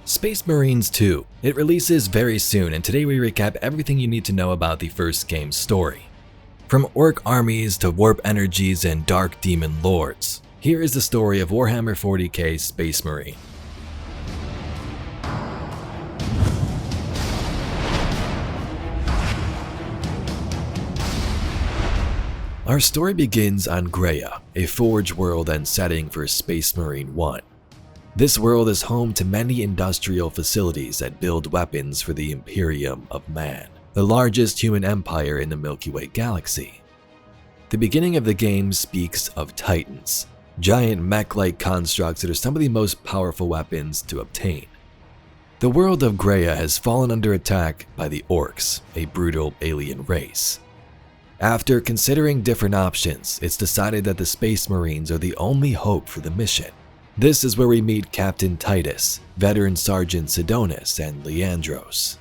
Space Marines 2. It releases very soon, and today we recap everything you need to know about the first game's story. From orc armies to warp energies and dark demon lords, here is the story of Warhammer 40K Space Marine. Our story begins on Greya, a forge world and setting for Space Marine 1. This world is home to many industrial facilities that build weapons for the Imperium of Man, the largest human empire in the Milky Way galaxy. The beginning of the game speaks of Titans, giant mech-like constructs that are some of the most powerful weapons to obtain. The world of Greya has fallen under attack by the Orcs, a brutal alien race. After considering different options, it's decided that the Space Marines are the only hope for the mission. This is where we meet Captain Titus, veteran Sergeant Sidonis, and Leandros.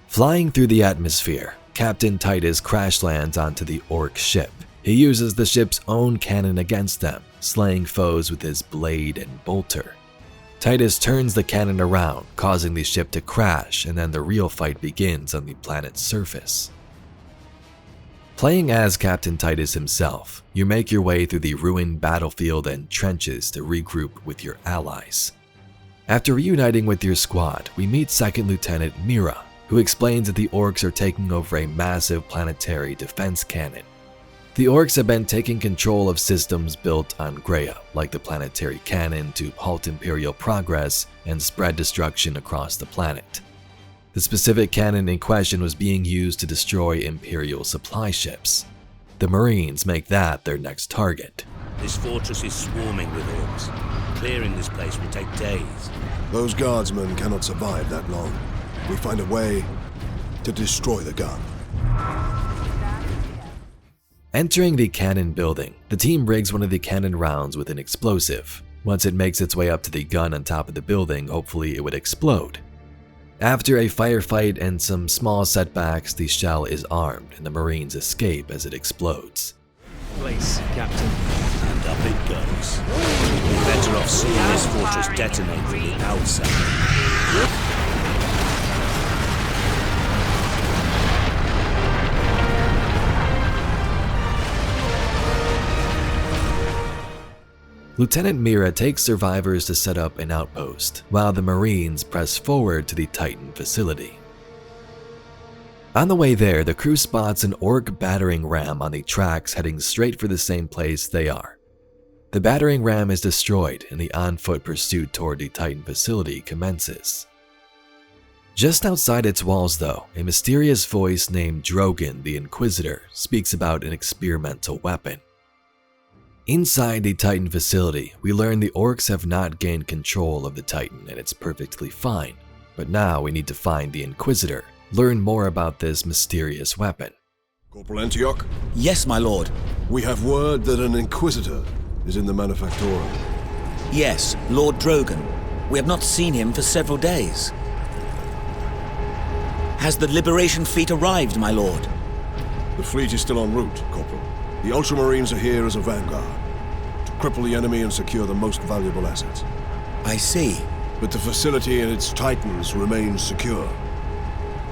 Flying through the atmosphere, Captain Titus crash lands onto the Orc ship. He uses the ship's own cannon against them, slaying foes with his blade and bolter. Titus turns the cannon around, causing the ship to crash, and then the real fight begins on the planet's surface. Playing as Captain Titus himself, you make your way through the ruined battlefield and trenches to regroup with your allies. After reuniting with your squad, we meet 2nd Lieutenant Mira, who explains that the Orcs are taking over a massive planetary defense cannon. The Orcs have been taking control of systems built on Greya, like the planetary cannon, to halt Imperial progress and spread destruction across the planet. The specific cannon in question was being used to destroy Imperial supply ships. The Marines make that their next target. This fortress is swarming with orcs. Clearing this place will take days. Those guardsmen cannot survive that long. We find a way to destroy the gun. Entering the cannon building, the team rigs one of the cannon rounds with an explosive. Once it makes its way up to the gun on top of the building, hopefully it would explode. After a firefight and some small setbacks, the shell is armed and the Marines escape as it explodes. Place, Captain. And up it goes. We're better off seeing this fortress detonate from the outside. Lieutenant Mira takes survivors to set up an outpost, while the Marines press forward to the Titan facility. On the way there, the crew spots an Orc battering ram on the tracks heading straight for the same place they are. The battering ram is destroyed and the on-foot pursuit toward the Titan facility commences. Just outside its walls though, a mysterious voice named Drogan the Inquisitor speaks about an experimental weapon. Inside the Titan facility, we learn the Orcs have not gained control of the Titan and it's perfectly fine. But now we need to find the Inquisitor, learn more about this mysterious weapon. Corporal Antioch? Yes, my lord. We have word that an Inquisitor is in the Manufactorum. Yes, Lord Drogan. We have not seen him for several days. Has the Liberation Fleet arrived, my lord? The fleet is still en route, Corporal. The Ultramarines are here as a vanguard, to cripple the enemy and secure the most valuable assets. I see. But the facility and its Titans remain secure.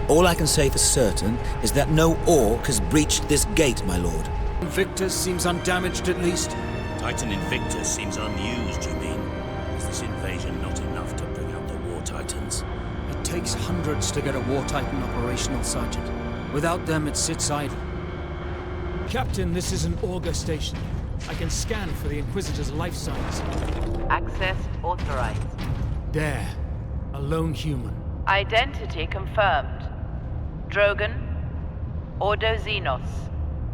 All I can say for certain is that no Orc has breached this gate, my lord. Invictus seems undamaged at least. Titan Invictus seems unused, you mean? Is this invasion not enough to bring out the War Titans? It takes hundreds to get a War Titan operational, Sergeant. Without them, it sits idle. Captain, this is an auger station. I can scan for the Inquisitor's life signs. Access authorized. There. A lone human. Identity confirmed. Drogan. Ordo Xenos.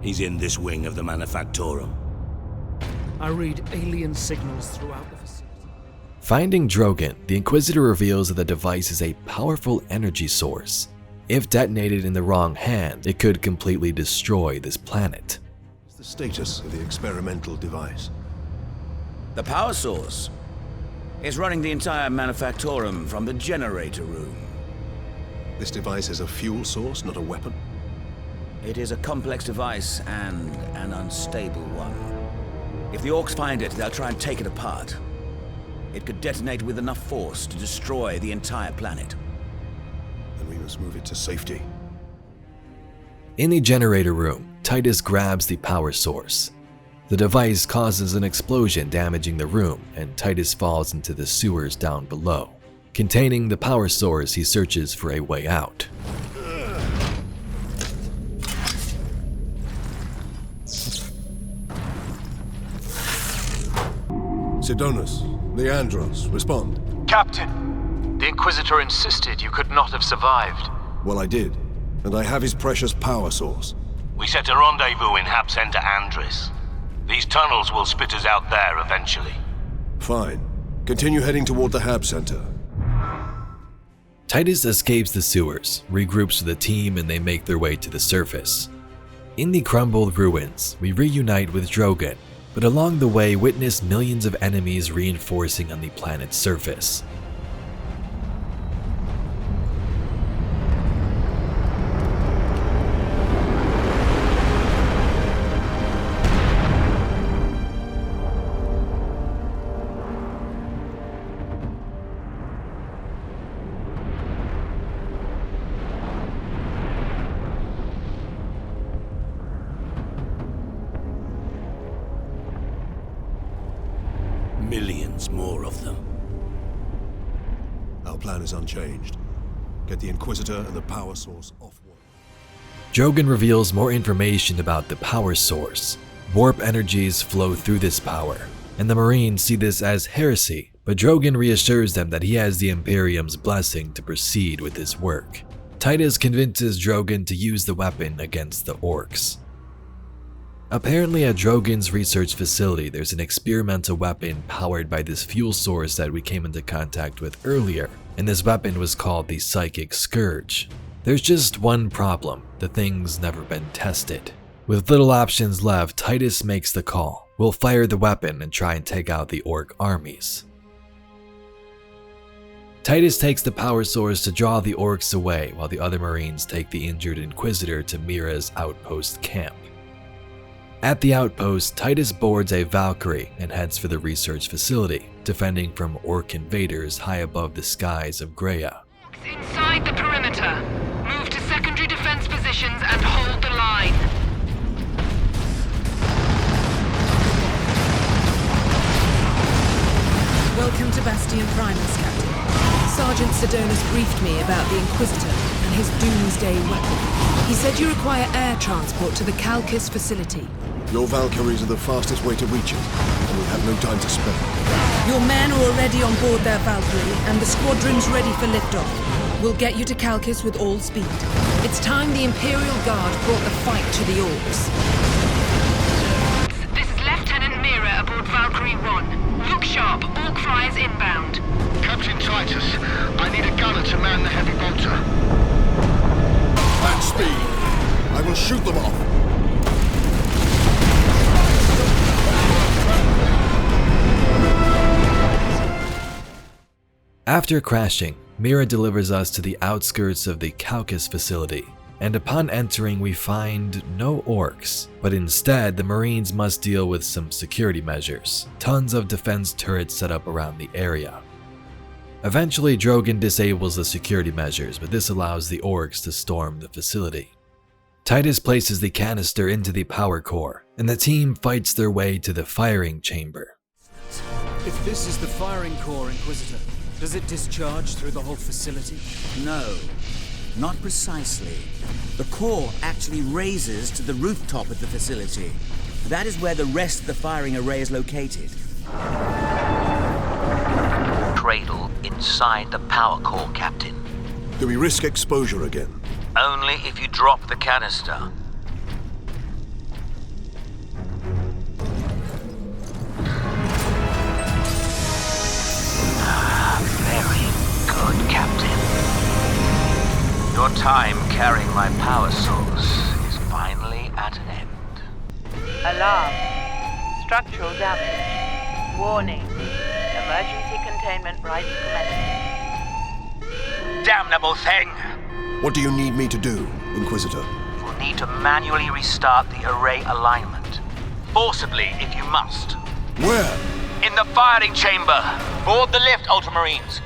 He's in this wing of the Manufactorum. I read alien signals throughout the facility. Finding Drogan, the Inquisitor reveals that the device is a powerful energy source. If detonated in the wrong hand, it could completely destroy this planet. What's the status of the experimental device? The power source is running the entire Manufactorum from the generator room. This device is a fuel source, not a weapon? It is a complex device and an unstable one. If the Orcs find it, they'll try and take it apart. It could detonate with enough force to destroy the entire planet. Then we must move it to safety. In the generator room, Titus grabs the power source. The device causes an explosion damaging the room, and Titus falls into the sewers down below. Containing the power source, he searches for a way out. Sidonus, Leandros, respond. Captain, the Inquisitor insisted you could not have survived. Well, I did, and I have his precious power source. We set a rendezvous in Hab Center Andris. These tunnels will spit us out there eventually. Fine. Continue heading toward the Hab Center. Titus escapes the sewers, regroups with the team, and they make their way to the surface. In the crumbled ruins, we reunite with Drogon, but along the way witness millions of enemies reinforcing on the planet's surface. Millions more of them. Our plan is unchanged. Get the Inquisitor and the power source off world. Drogon reveals more information about the power source. Warp energies flow through this power, and the Marines see this as heresy, but Drogon reassures them that he has the Imperium's blessing to proceed with his work. Titus convinces Drogon to use the weapon against the orcs. Apparently at Drogon's research facility, there's an experimental weapon powered by this fuel source that we came into contact with earlier, and this weapon was called the Psychic Scourge. There's just one problem: the thing's never been tested. With little options left, Titus makes the call. We'll fire the weapon and try and take out the orc armies. Titus takes the power source to draw the orcs away, while the other Marines take the injured Inquisitor to Mira's outpost camp. At the outpost, Titus boards a Valkyrie and heads for the research facility, defending from orc invaders high above the skies of Greya. Inside the perimeter. Move to secondary defense positions and hold the line. Welcome to Bastion Primus, Captain. Sergeant Sidonus briefed me about the Inquisitor and his doomsday weapon. He said you require air transport to the Calcus facility. Your Valkyries are the fastest way to reach it, and we have no time to spare. Your men are already on board their Valkyrie, and the squadron's ready for liftoff. We'll get you to Calcus with all speed. It's time the Imperial Guard brought the fight to the orcs. This is Lieutenant Mira aboard Valkyrie 1. Look sharp, orc flyers inbound. Captain Titus, I need a gunner to man the heavy bolter. At speed! I will shoot them off! After crashing, Mira delivers us to the outskirts of the Calcus facility, and upon entering we find no orcs, but instead the Marines must deal with some security measures. Tons of defense turrets set up around the area. Eventually Drogon disables the security measures, but this allows the orcs to storm the facility. Titus places the canister into the power core, and the team fights their way to the firing chamber. If this is the firing core, Inquisitor, does it discharge through the whole facility? No, not precisely. The core actually raises to the rooftop of the facility. That is where the rest of the firing array is located. Cradle inside the power core, Captain. Do we risk exposure again? Only if you drop the canister. Very good, Captain. Your time carrying my power source is finally at an end. Alarm. Structural damage. Warning. Emergency containment rights commencing. Damnable thing! What do you need me to do, Inquisitor? You'll need to manually restart the array alignment. Forcibly, if you must. Where? In the firing chamber. Board the lift, Ultramarines.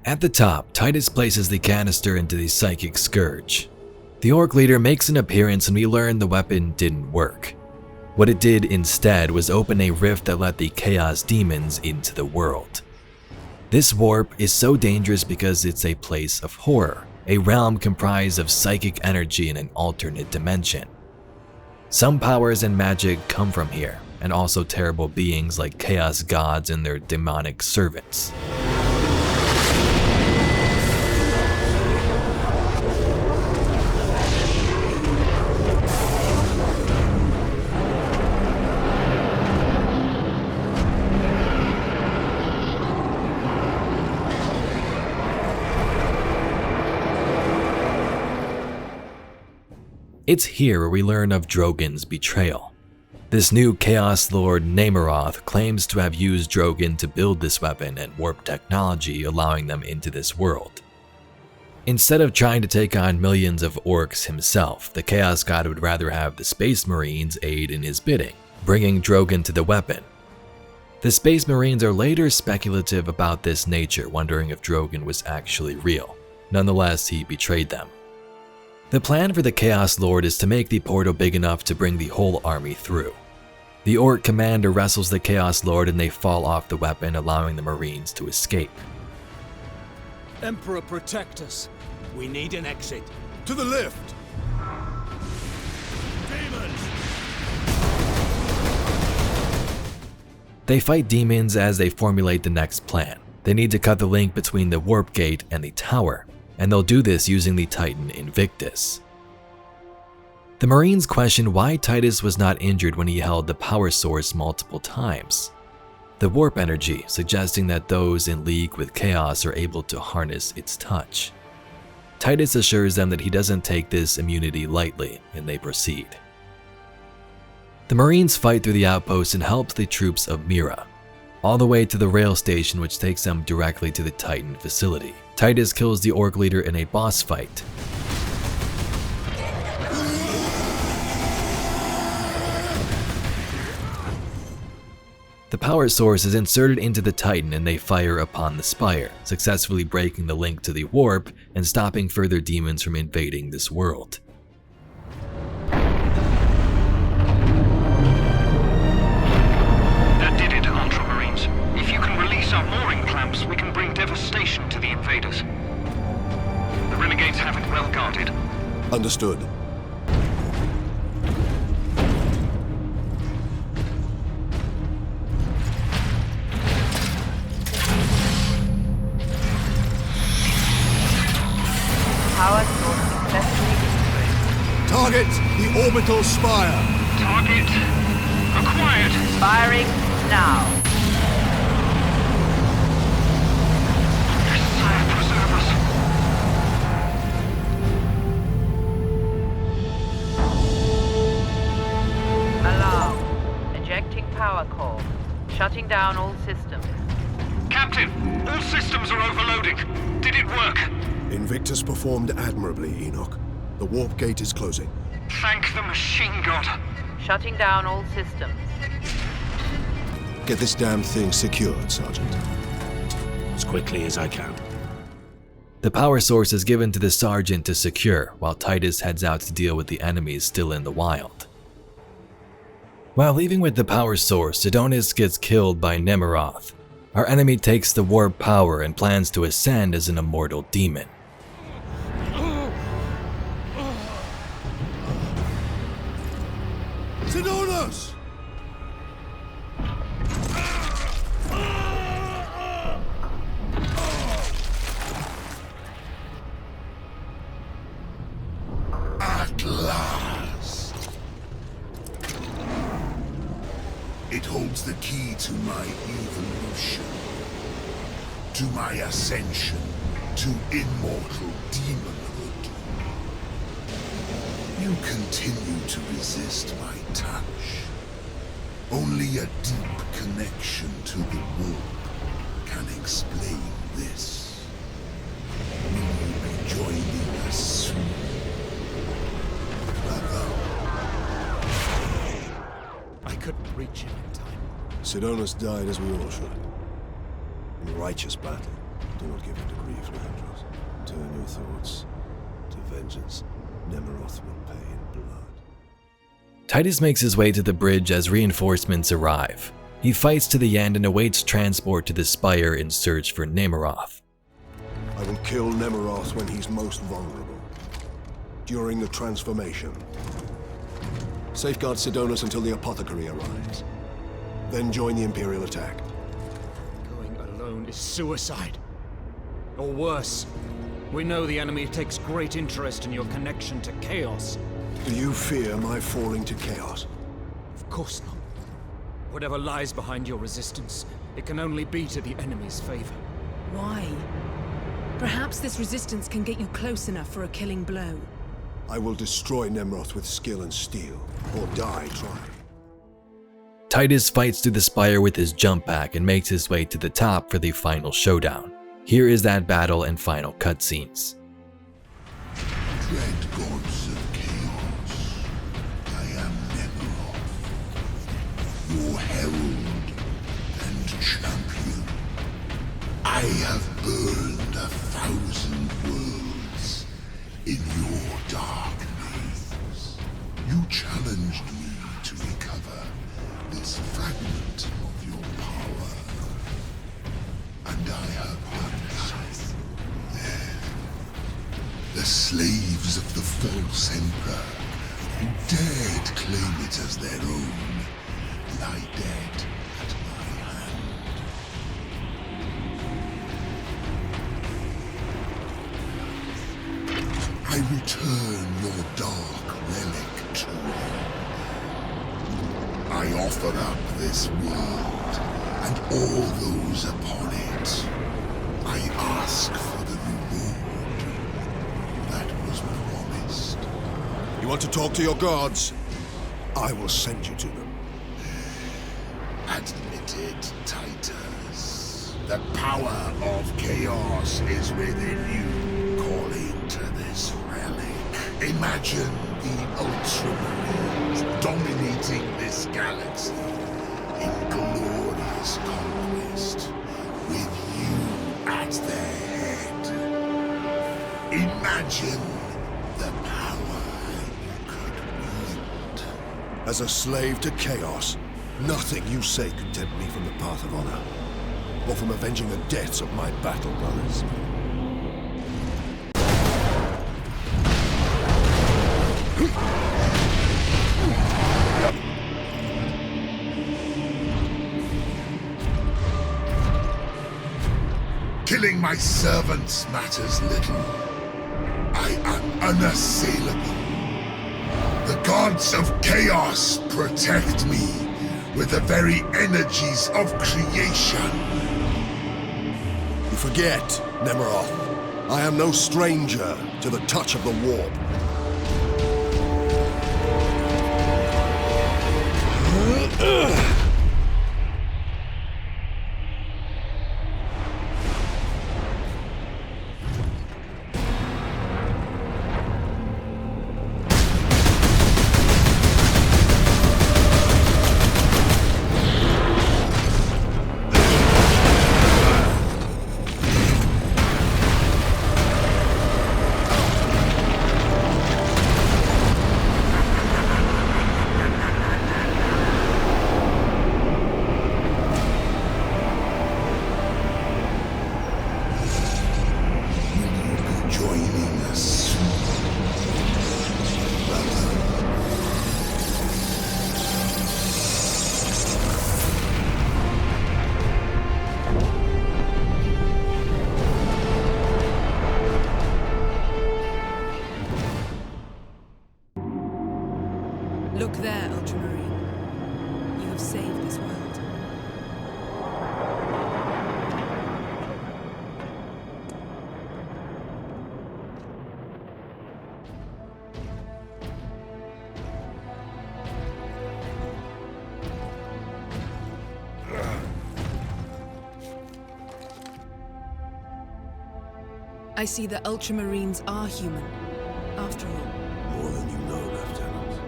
At the top, Titus places the canister into the Psychic Scourge. The Orc leader makes an appearance and we learn the weapon didn't work. What it did instead was open a rift that let the Chaos Demons into the world. This warp is so dangerous because it's a place of horror, a realm comprised of psychic energy in an alternate dimension. Some powers and magic come from here, and also terrible beings like chaos gods and their demonic servants. It's here where we learn of Drogon's betrayal. This new Chaos Lord Nemeroth claims to have used Drogon to build this weapon and warp technology, allowing them into this world. Instead of trying to take on millions of orcs himself, the Chaos God would rather have the Space Marines aid in his bidding, bringing Drogon to the weapon. The Space Marines are later speculative about this nature, wondering if Drogon was actually real. Nonetheless, he betrayed them. The plan for the Chaos Lord is to make the portal big enough to bring the whole army through. The Orc commander wrestles the Chaos Lord and they fall off the weapon, allowing the Marines to escape. Emperor, protect us. We need an exit. To the lift! Demons! They fight demons as they formulate the next plan. They need to cut the link between the warp gate and the tower, and they'll do this using the Titan Invictus. The Marines question why Titus was not injured when he held the power source multiple times. The warp energy, suggesting that those in league with Chaos are able to harness its touch. Titus assures them that he doesn't take this immunity lightly, and they proceed. The Marines fight through the outpost and help the troops of Mira, all the way to the rail station which takes them directly to the Titan facility. Titus kills the Orc leader in a boss fight. The power source is inserted into the Titan and they fire upon the spire, successfully breaking the link to the warp and stopping further demons from invading this world. That did it, Ultramarines. If you can release our mooring clamps, we can bring devastation to the invaders. The renegades have it well guarded. Understood. Power source successfully destroyed. Target the orbital spire. Target acquired. Firing now. Sire, preserve us. Alarm. Ejecting power core. Shutting down all systems. Captain, all systems are overloading. Did it work? Invictus performed admirably, Enoch. The warp gate is closing. Thank the machine god. Shutting down all systems. Get this damn thing secured, Sergeant. As quickly as I can. The power source is given to the Sergeant to secure, while Titus heads out to deal with the enemies still in the wild. While leaving with the power source, Adonis gets killed by Nemeroth. Our enemy takes the warp power and plans to ascend as an immortal demon. Sidonis! At last! It holds the key to my evolution, to my ascension to immortal demonhood. You continue to resist my touch. Only a deep connection to the warp can explain this. Will you be joining us soon? I couldn't reach him in time. Sidonus died as we all should. In righteous battle. Do not give in to grief, Leandros. Turn your thoughts to vengeance. Nemeroth will pay in blood. Titus makes his way to the bridge as reinforcements arrive. He fights to the end and awaits transport to the Spire in search for Nemeroth. I will kill Nemeroth when he's most vulnerable. During the transformation. Safeguard Sidonus until the apothecary arrives. Then join the Imperial attack. Going alone is suicide. Or worse. We know the enemy takes great interest in your connection to Chaos. Do you fear my falling to Chaos? Of course not. Whatever lies behind your resistance, it can only be to the enemy's favor. Why? Perhaps this resistance can get you close enough for a killing blow. I will destroy Nemeroth with skill and steel, or die trying. Titus fights through the Spire with his jump pack and makes his way to the top for the final showdown. Here is that battle and final cutscenes. Dread gods of chaos, I am Nemeroth, your herald and champion. I have burned 1,000 worlds in your dark names. You challenged me to recover this fragment of your power, and I have done so. The slaves of the false emperor who dared claim it as their own lie dead at my hand. I return your dark relic to you. I offer up this world and all those upon it. I ask for the reward that was promised. You want to talk to your gods? I will send you to them. Admitted, Titus. The power of chaos is within you, calling to this relic. Imagine the Ultramarines dominating this galaxy in glorious conquest, with you at their head. Imagine the power you could wield. As a slave to chaos, nothing you say could tempt me from the path of honor, or from avenging the deaths of my battle brothers. Killing my servants matters little. I am unassailable. The gods of chaos protect me with the very energies of creation. You forget, Nemeroth. I am no stranger to the touch of the warp. Look there, Ultramarine. You have saved this world. I see the Ultramarines are human, after all. More than you know, Lieutenant.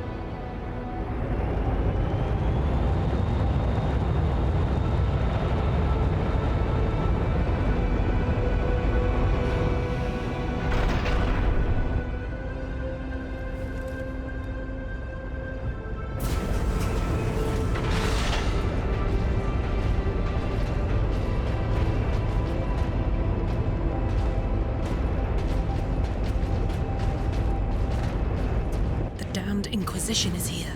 Inquisition is here.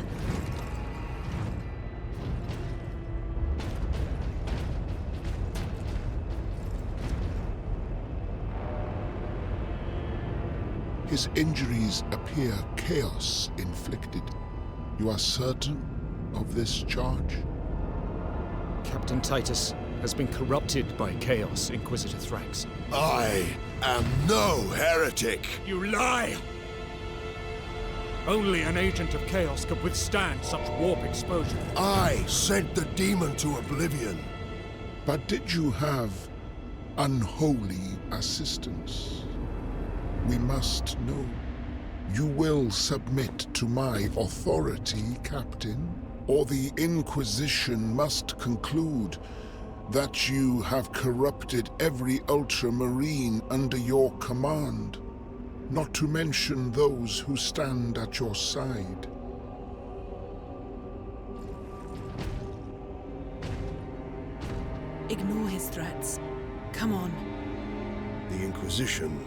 His injuries appear chaos inflicted. You are certain of this charge? Captain Titus has been corrupted by chaos, Inquisitor Thrax. I am no heretic! You lie! Only an agent of chaos could withstand such warp exposure. I sent the demon to oblivion. But did you have unholy assistance? We must know. You will submit to my authority, Captain, or the Inquisition must conclude that you have corrupted every Ultramarine under your command, not to mention those who stand at your side. Ignore his threats. Come on. The Inquisition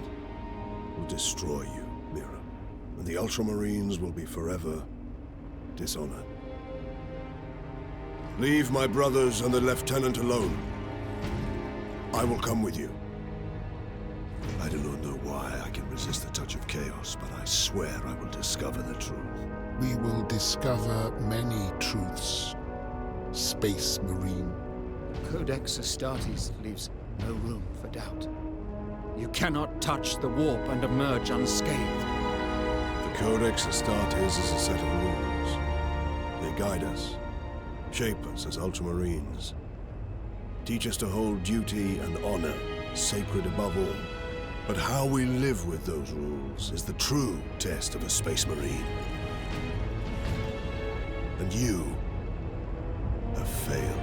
will destroy you, Mira, and the Ultramarines will be forever dishonored. Leave my brothers and the Lieutenant alone. I will come with you. I do not know why I can resist the touch of chaos, but I swear I will discover the truth. We will discover many truths, Space Marine. Codex Astartes leaves no room for doubt. You cannot touch the warp and emerge unscathed. The Codex Astartes is a set of rules. They guide us, shape us as Ultramarines, teach us to hold duty and honor sacred above all. But how we live with those rules is the true test of a Space Marine. And you have failed.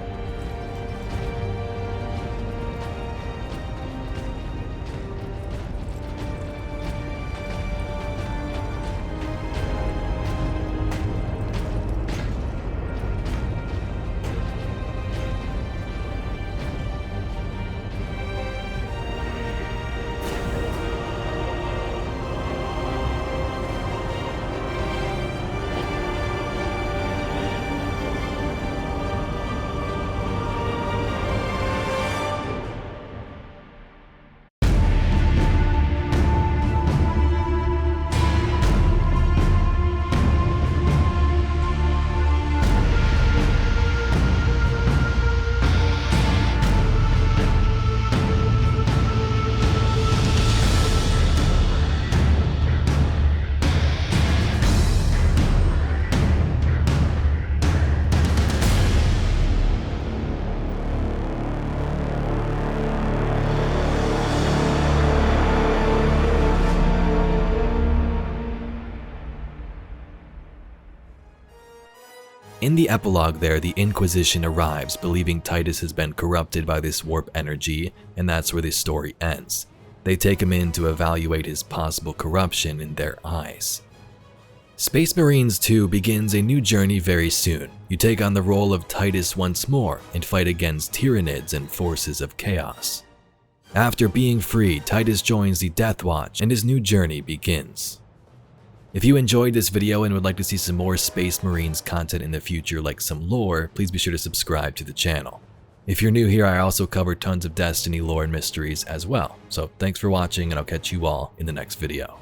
In the epilogue there, the Inquisition arrives, believing Titus has been corrupted by this warp energy, and that's where this story ends. They take him in to evaluate his possible corruption in their eyes. Space Marines 2 begins a new journey very soon. You take on the role of Titus once more and fight against Tyranids and forces of chaos. After being freed, Titus joins the Death Watch and his new journey begins. If you enjoyed this video and would like to see some more Space Marines content in the future like some lore, please be sure to subscribe to the channel. If you're new here, I also cover tons of Destiny lore and mysteries as well. So thanks for watching, and I'll catch you all in the next video.